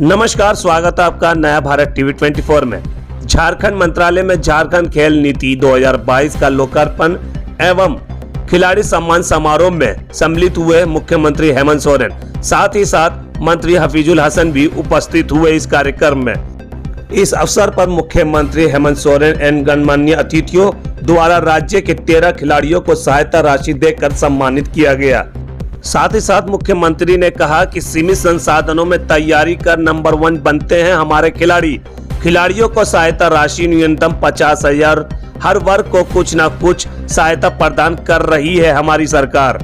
नमस्कार, स्वागत है आपका नया भारत टीवी 24 में। झारखंड मंत्रालय में झारखंड खेल नीति 2022 का लोकार्पण एवं खिलाड़ी सम्मान समारोह में सम्मिलित हुए मुख्यमंत्री हेमंत सोरेन, साथ ही साथ मंत्री हफीजुल हसन भी उपस्थित हुए इस कार्यक्रम में। इस अवसर पर मुख्यमंत्री हेमंत सोरेन एवं गणमान्य अतिथियों द्वारा राज्य के 13 खिलाड़ियों को सहायता राशि देकर सम्मानित किया गया। साथ ही साथ मुख्यमंत्री ने कहा कि सीमित संसाधनों में तैयारी कर नंबर 1 बनते हैं हमारे खिलाड़ियों को सहायता राशि न्यूनतम 50,000 हर वर्ग को कुछ न कुछ सहायता प्रदान कर रही है हमारी सरकार।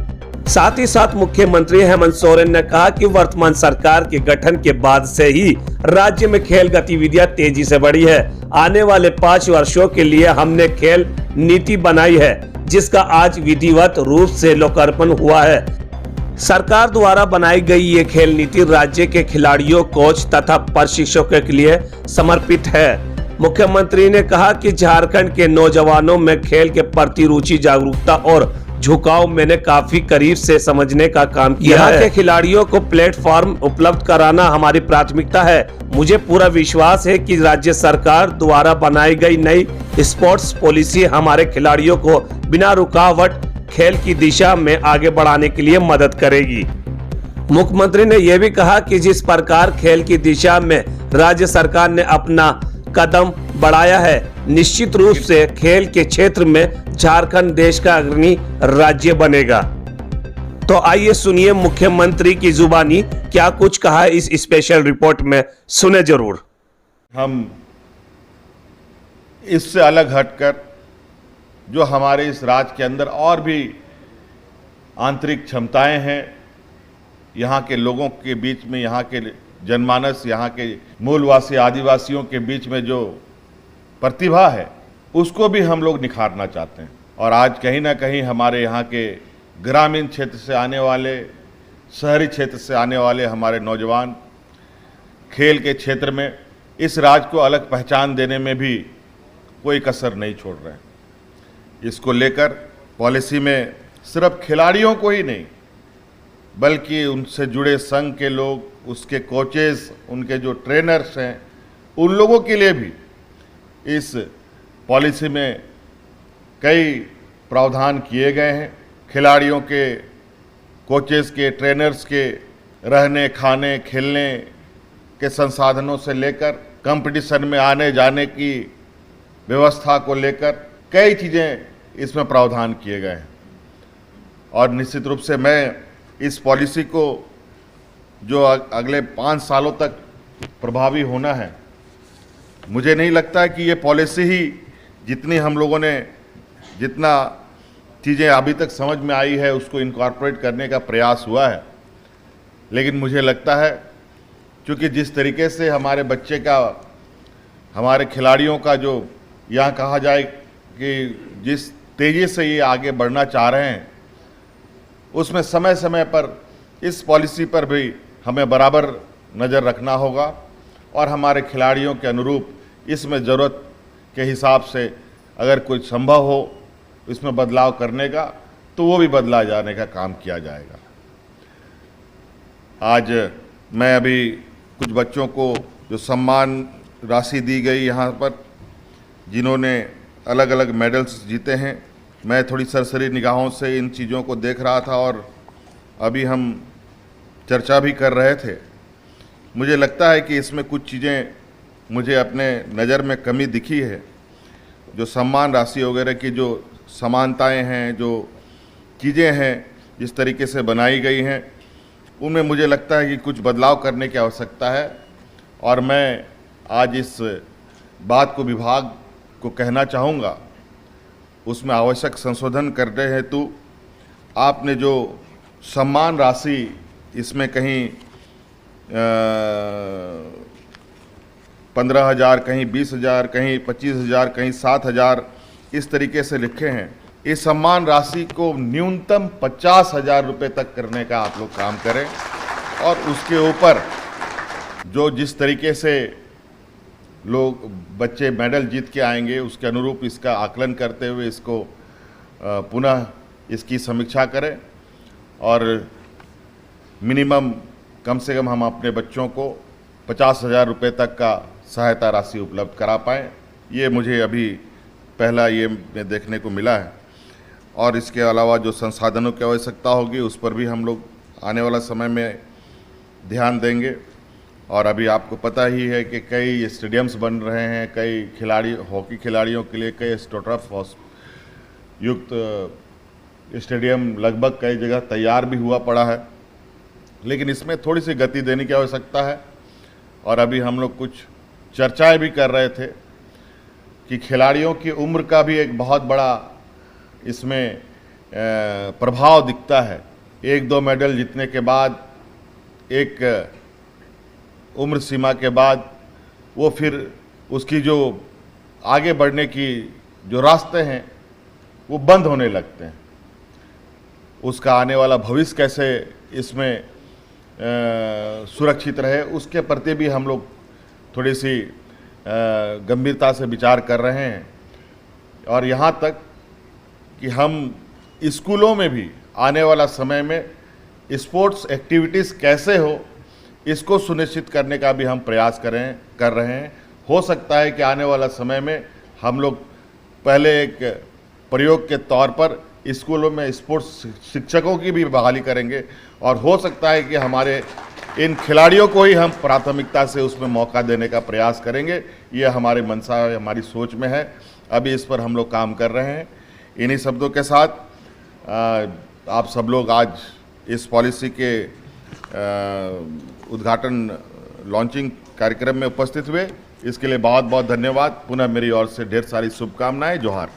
साथ ही साथ मुख्यमंत्री हेमंत सोरेन ने कहा कि वर्तमान सरकार के गठन के बाद से ही राज्य में खेल गतिविधियां तेजी से बढ़ी है। आने वाले 5 वर्षों के लिए हमने खेल नीति बनाई है, जिसका आज विधिवत रूप से लोकार्पण हुआ है। सरकार द्वारा बनाई गई ये खेल नीति राज्य के खिलाड़ियों, कोच तथा प्रशिक्षकों के लिए समर्पित है। मुख्यमंत्री ने कहा कि झारखंड के नौजवानों में खेल के प्रति रुचि, जागरूकता और झुकाव मैंने काफी करीब से समझने का काम किया है। यहाँ के खिलाड़ियों को प्लेटफॉर्म उपलब्ध कराना हमारी प्राथमिकता है। मुझे पूरा विश्वास है कि राज्य सरकार द्वारा बनाई गई नई स्पोर्ट्स पॉलिसी हमारे खिलाड़ियों को बिना रुकावट खेल की दिशा में आगे बढ़ाने के लिए मदद करेगी। मुख्यमंत्री ने यह भी कहा कि जिस प्रकार खेल की दिशा में राज्य सरकार ने अपना कदम बढ़ाया है, निश्चित रूप से खेल के क्षेत्र में झारखंड देश का अग्रणी राज्य बनेगा। तो आइए सुनिए मुख्यमंत्री की जुबानी क्या कुछ कहा है इस स्पेशल रिपोर्ट में, सुने जरूर। हम इससे अलग हटकर जो हमारे इस राज्य के अंदर और भी आंतरिक क्षमताएं हैं, यहाँ के लोगों के बीच में, यहाँ के जनमानस, यहाँ के मूलवासी आदिवासियों के बीच में जो प्रतिभा है, उसको भी हम लोग निखारना चाहते हैं। और आज कहीं ना कहीं हमारे यहाँ के ग्रामीण क्षेत्र से आने वाले, शहरी क्षेत्र से आने वाले हमारे नौजवान खेल के क्षेत्र में इस राज्य को अलग पहचान देने में भी कोई कसर नहीं छोड़ रहे हैं। इसको लेकर पॉलिसी में सिर्फ खिलाड़ियों को ही नहीं, बल्कि उनसे जुड़े संघ के लोग, उसके कोचेस, उनके जो ट्रेनर्स हैं, उन लोगों के लिए भी इस पॉलिसी में कई प्रावधान किए गए हैं। खिलाड़ियों के, कोचेस के, ट्रेनर्स के रहने, खाने, खेलने के संसाधनों से लेकर कंपटीशन में आने जाने की व्यवस्था को लेकर कई चीज़ें इसमें प्रावधान किए गए हैं। और निश्चित रूप से मैं इस पॉलिसी को जो अगले 5 सालों तक प्रभावी होना है, मुझे नहीं लगता है कि ये पॉलिसी ही जितनी हम लोगों ने जितना चीज़ें अभी तक समझ में आई है उसको इनकॉर्पोरेट करने का प्रयास हुआ है। लेकिन मुझे लगता है क्योंकि जिस तरीके से हमारे बच्चे का, हमारे खिलाड़ियों का जो यहाँ कहा जाए कि जिस तेज़ी से ये आगे बढ़ना चाह रहे हैं, उसमें समय समय पर इस पॉलिसी पर भी हमें बराबर नज़र रखना होगा और हमारे खिलाड़ियों के अनुरूप इसमें ज़रूरत के हिसाब से अगर कुछ संभव हो इसमें बदलाव करने का, तो वो भी बदला जाने का काम किया जाएगा। आज मैं अभी कुछ बच्चों को जो सम्मान राशि दी गई यहाँ पर, जिन्होंने अलग अलग मेडल्स जीते हैं, मैं थोड़ी सरसरी निगाहों से इन चीज़ों को देख रहा था और अभी हम चर्चा भी कर रहे थे। मुझे लगता है कि इसमें कुछ चीज़ें मुझे अपने नज़र में कमी दिखी है। जो सम्मान राशि वगैरह की जो समानताएं हैं, जो चीज़ें हैं जिस तरीके से बनाई गई हैं, उनमें मुझे लगता है कि कुछ बदलाव करने की आवश्यकता है। और मैं आज इस बात को विभाग को कहना चाहूँगा, उसमें आवश्यक संशोधन करने हेतु आपने जो सम्मान राशि इसमें कहीं 15,000, कहीं 20,000, कहीं 25,000, कहीं 7,000 इस तरीके से लिखे हैं, इस सम्मान राशि को न्यूनतम 50,000 रुपये तक करने का आप लोग काम करें। और उसके ऊपर जो जिस तरीके से लोग बच्चे मेडल जीत के आएंगे, उसके अनुरूप इसका आकलन करते हुए इसको पुनः इसकी समीक्षा करें और मिनिमम कम से कम हम अपने बच्चों को 50,000 रुपये तक का सहायता राशि उपलब्ध करा पाएँ। ये मुझे अभी पहला ये में देखने को मिला है। और इसके अलावा जो संसाधनों की आवश्यकता होगी उस पर भी हम लोग आने वाला समय में ध्यान देंगे। और अभी आपको पता ही है कि कई स्टेडियम्स बन रहे हैं, कई खिलाड़ी हॉकी खिलाड़ियों के लिए कई एस्ट्रोटर्फ युक्त स्टेडियम लगभग कई जगह तैयार भी हुआ पड़ा है, लेकिन इसमें थोड़ी सी गति देने की आवश्यकता है। और अभी हम लोग कुछ चर्चाएं भी कर रहे थे कि खिलाड़ियों की उम्र का भी एक बहुत बड़ा इसमें प्रभाव दिखता है। 1-2 मेडल जीतने के बाद, एक उम्र सीमा के बाद वो फिर उसकी जो आगे बढ़ने की जो रास्ते हैं वो बंद होने लगते हैं। उसका आने वाला भविष्य कैसे इसमें सुरक्षित रहे, उसके प्रति भी हम लोग थोड़ी सी गंभीरता से विचार कर रहे हैं। और यहाँ तक कि हम स्कूलों में भी आने वाला समय में स्पोर्ट्स एक्टिविटीज़ कैसे हो, इसको सुनिश्चित करने का भी हम प्रयास कर रहे हैं। हो सकता है कि आने वाला समय में हम लोग पहले एक प्रयोग के तौर पर स्कूलों में स्पोर्ट्स शिक्षकों की भी बहाली करेंगे, और हो सकता है कि हमारे इन खिलाड़ियों को ही हम प्राथमिकता से उसमें मौका देने का प्रयास करेंगे। ये हमारे मंशा, हमारी सोच में है। अभी इस पर हम लोग काम कर रहे हैं। इन्हीं शब्दों के साथ आप सब लोग आज इस पॉलिसी के उद्घाटन लॉन्चिंग कार्यक्रम में उपस्थित हुए, इसके लिए बहुत बहुत धन्यवाद। पुनः मेरी ओर से ढेर सारी शुभकामनाएं। जोहार।